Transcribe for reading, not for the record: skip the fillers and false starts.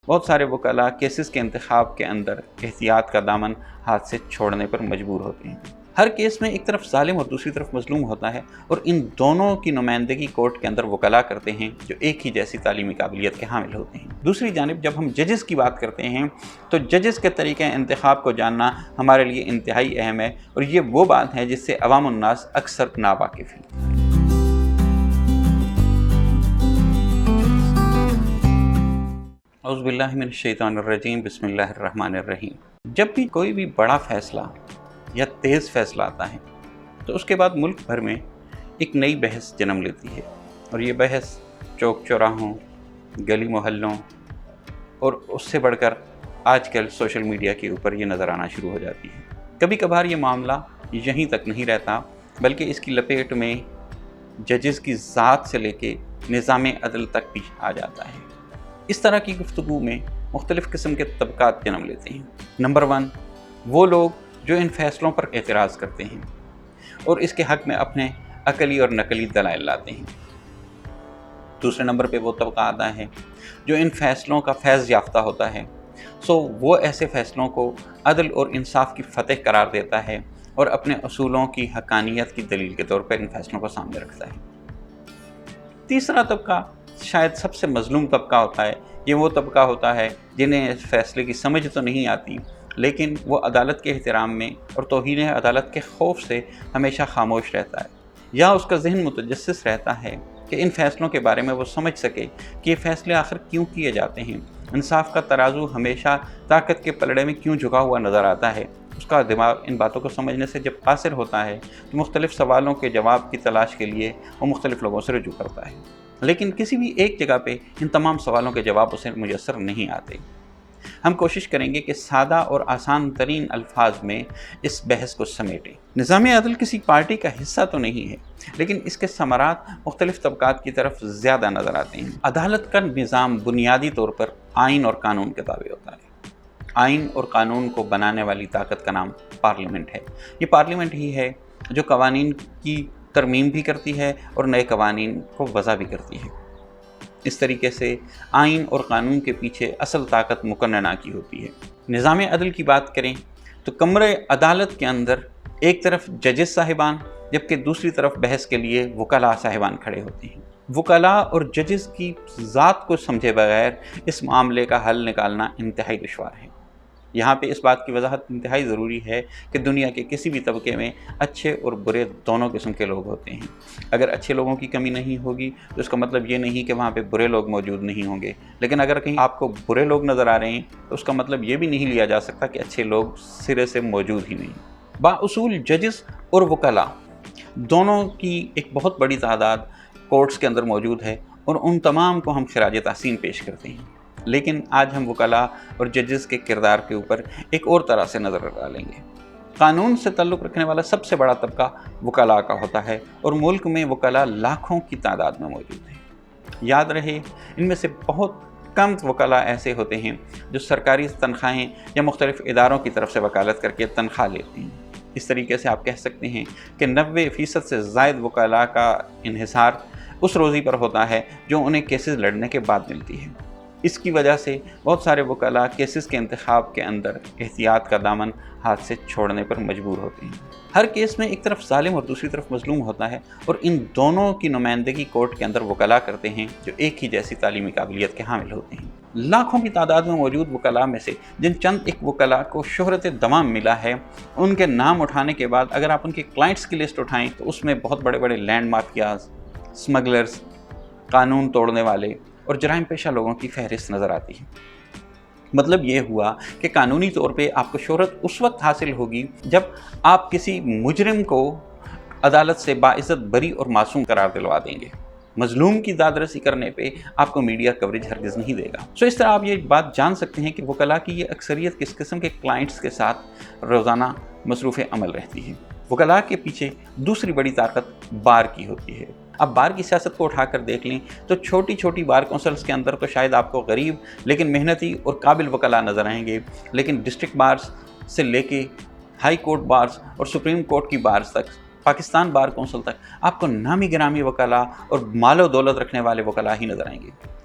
بہت سارے وکلاء کیسز کے انتخاب کے اندر احتیاط کا دامن ہاتھ سے چھوڑنے پر مجبور ہوتے ہیں۔ ہر کیس میں ایک طرف ظالم اور دوسری طرف مظلوم ہوتا ہے، اور ان دونوں کی نمائندگی کورٹ کے اندر وکلاء کرتے ہیں جو ایک ہی جیسی تعلیمی قابلیت کے حامل ہوتے ہیں۔ دوسری جانب جب ہم ججز کی بات کرتے ہیں تو ججز کے طریقہ انتخاب کو جاننا ہمارے لیے انتہائی اہم ہے، اور یہ وہ بات ہے جس سے عوام الناس اکثر ناواقف ہیں۔ اعوذ باللہ من الشیطان الرجیم، بسم اللہ الرحمن الرحیم۔ جب بھی کوئی بھی بڑا فیصلہ یا تیز فیصلہ آتا ہے تو اس کے بعد ملک بھر میں ایک نئی بحث جنم لیتی ہے، اور یہ بحث چوک چوراہوں، گلی محلوں اور اس سے بڑھ کر آج کل سوشل میڈیا کے اوپر یہ نظر آنا شروع ہو جاتی ہے۔ کبھی کبھار یہ معاملہ یہیں تک نہیں رہتا، بلکہ اس کی لپیٹ میں ججز کی ذات سے لے کے نظام عدل تک بھی آ جاتا ہے۔ اس طرح کی گفتگو میں مختلف قسم کے طبقات جنم لیتے ہیں۔ نمبر 1، وہ لوگ جو ان فیصلوں پر اعتراض کرتے ہیں اور اس کے حق میں اپنے عقلی اور نقلی دلائل لاتے ہیں۔ دوسرے نمبر پہ وہ طبقہ آتا ہے جو ان فیصلوں کا فیض یافتہ ہوتا ہے، وہ ایسے فیصلوں کو عدل اور انصاف کی فتح قرار دیتا ہے اور اپنے اصولوں کی حقانیت کی دلیل کے طور پر ان فیصلوں کو سامنے رکھتا ہے۔ تیسرا طبقہ شاید سب سے مظلوم طبقہ ہوتا ہے۔ یہ وہ طبقہ ہوتا ہے جنہیں اس فیصلے کی سمجھ تو نہیں آتی، لیکن وہ عدالت کے احترام میں اور توہین عدالت کے خوف سے ہمیشہ خاموش رہتا ہے، یا اس کا ذہن متجسس رہتا ہے کہ ان فیصلوں کے بارے میں وہ سمجھ سکے کہ یہ فیصلے آخر کیوں کیے جاتے ہیں، انصاف کا ترازو ہمیشہ طاقت کے پلڑے میں کیوں جھکا ہوا نظر آتا ہے۔ اس کا دماغ ان باتوں کو سمجھنے سے جب قاصر ہوتا ہے تو مختلف سوالوں کے جواب کی تلاش کے لیے وہ مختلف لوگوں سے رجوع کرتا ہے، لیکن کسی بھی ایک جگہ پہ ان تمام سوالوں کے جواب اسے میسر نہیں آتے۔ ہم کوشش کریں گے کہ سادہ اور آسان ترین الفاظ میں اس بحث کو سمیٹیں۔ نظام عدل کسی پارٹی کا حصہ تو نہیں ہے، لیکن اس کے ثمرات مختلف طبقات کی طرف زیادہ نظر آتے ہیں۔ عدالت کا نظام بنیادی طور پر آئین اور قانون کے تابع ہوتا ہے۔ آئین اور قانون کو بنانے والی طاقت کا نام پارلیمنٹ ہے۔ یہ پارلیمنٹ ہی ہے جو قوانین کی ترمیم بھی کرتی ہے اور نئے قوانین کو وضع بھی کرتی ہے۔ اس طریقے سے آئین اور قانون کے پیچھے اصل طاقت مقننہ کی ہوتی ہے۔ نظام عدل کی بات کریں تو کمرے عدالت کے اندر ایک طرف ججز صاحبان جبکہ دوسری طرف بحث کے لیے وکلاء صاحبان کھڑے ہوتے ہیں۔ وکلاء اور ججز کی ذات کو سمجھے بغیر اس معاملے کا حل نکالنا انتہائی دشوار ہے۔ یہاں پہ اس بات کی وضاحت انتہائی ضروری ہے کہ دنیا کے کسی بھی طبقے میں اچھے اور برے دونوں قسم کے لوگ ہوتے ہیں۔ اگر اچھے لوگوں کی کمی نہیں ہوگی تو اس کا مطلب یہ نہیں کہ وہاں پہ برے لوگ موجود نہیں ہوں گے، لیکن اگر کہیں آپ کو برے لوگ نظر آ رہے ہیں تو اس کا مطلب یہ بھی نہیں لیا جا سکتا کہ اچھے لوگ سرے سے موجود ہی نہیں۔ باصول ججز اور وکلاء دونوں کی ایک بہت بڑی تعداد کورٹس کے اندر موجود ہے، اور ان تمام کو ہم خراج تحسین پیش کرتے ہیں، لیکن آج ہم وکلاء اور ججز کے کردار کے اوپر ایک اور طرح سے نظر ڈالیں گے۔ قانون سے تعلق رکھنے والا سب سے بڑا طبقہ وکلاء کا ہوتا ہے، اور ملک میں وکلاء لاکھوں کی تعداد میں موجود ہیں۔ یاد رہے، ان میں سے بہت کم وکلاء ایسے ہوتے ہیں جو سرکاری تنخواہیں یا مختلف اداروں کی طرف سے وکالت کر کے تنخواہ لیتے ہیں۔ اس طریقے سے آپ کہہ سکتے ہیں کہ 90% سے زائد وکلاء کا انحصار اس روزی پر ہوتا ہے جو انہیں کیسز لڑنے کے بعد ملتی ہے۔ اس کی وجہ سے بہت سارے وکلاء کیسز کے انتخاب کے اندر احتیاط کا دامن ہاتھ سے چھوڑنے پر مجبور ہوتے ہیں۔ ہر کیس میں ایک طرف ظالم اور دوسری طرف مظلوم ہوتا ہے، اور ان دونوں کی نمائندگی کورٹ کے اندر وکلاء کرتے ہیں جو ایک ہی جیسی تعلیمی قابلیت کے حامل ہوتے ہیں۔ لاکھوں کی تعداد میں موجود وکلاء میں سے جن چند ایک وکلاء کو شہرت دوام ملا ہے، ان کے نام اٹھانے کے بعد اگر آپ ان کے کلائنٹس کی لسٹ اٹھائیں تو اس میں بہت بڑے بڑے لینڈ مافیاز، اسمگلرز، قانون توڑنے والے اور جرائم پیشہ لوگوں کی فہرست نظر آتی ہے۔ مطلب یہ ہوا کہ قانونی طور پہ آپ کو شہرت اس وقت حاصل ہوگی جب آپ کسی مجرم کو عدالت سے باعزت بری اور معصوم قرار دلوا دیں گے۔ مظلوم کی داد رسی کرنے پہ آپ کو میڈیا کوریج ہرگز نہیں دے گا۔ اس طرح آپ یہ بات جان سکتے ہیں کہ وکلاء کی یہ اکثریت کس قسم کے کلائنٹس کے ساتھ روزانہ مصروف عمل رہتی ہے۔ وکلاء کے پیچھے دوسری بڑی طاقت بار کی ہوتی ہے۔ اب بار کی سیاست کو اٹھا کر دیکھ لیں تو چھوٹی چھوٹی بار کونسلز کے اندر تو شاید آپ کو غریب لیکن محنتی اور قابل وکلاء نظر آئیں گے، لیکن ڈسٹرکٹ بارز سے لے کے ہائی کورٹ بارز اور سپریم کورٹ کی بارز تک، پاکستان بار کونسل تک آپ کو نامی گرامی وکلاء اور مال و دولت رکھنے والے وکلاء ہی نظر آئیں گے۔